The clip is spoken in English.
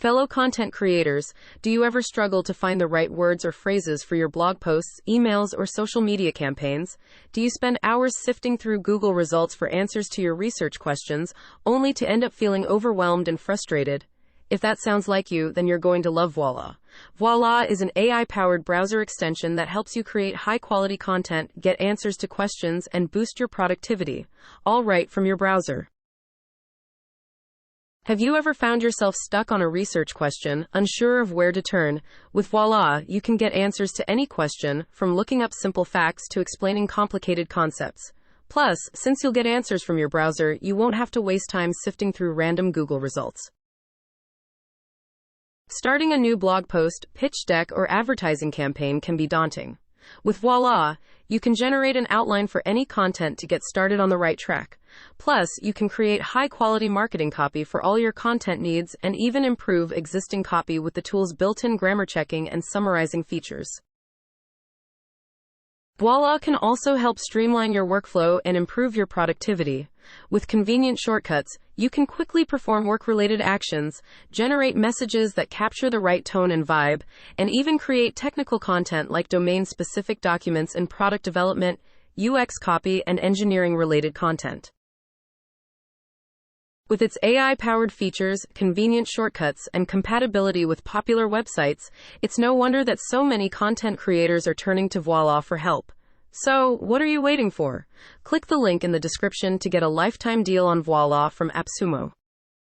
Fellow content creators, do you ever struggle to find the right words or phrases for your blog posts, emails, or social media campaigns? Do you spend hours sifting through Google results for answers to your research questions, only to end up feeling overwhelmed and frustrated? If that sounds like you, then you're going to love Voilà. Voilà is an AI-powered browser extension that helps you create high-quality content, get answers to questions, and boost your productivity, all right from your browser. Have you ever found yourself stuck on a research question, unsure of where to turn? With Voilà, you can get answers to any question, from looking up simple facts to explaining complicated concepts. Plus, since you'll get answers from your browser, you won't have to waste time sifting through random Google results. Starting a new blog post, pitch deck, or advertising campaign can be daunting. With Voilà, you can generate an outline for any content to get started on the right track. Plus, you can create high-quality marketing copy for all your content needs and even improve existing copy with the tool's built-in grammar checking and summarizing features. Voilà can also help streamline your workflow and improve your productivity. With convenient shortcuts, you can quickly perform work-related actions, generate messages that capture the right tone and vibe, and even create technical content like domain-specific documents in product development, UX copy, and engineering-related content. With its AI-powered features, convenient shortcuts, and compatibility with popular websites, it's no wonder that so many content creators are turning to Voilà for help. So, what are you waiting for? Click the link in the description to get a lifetime deal on Voilà from AppSumo.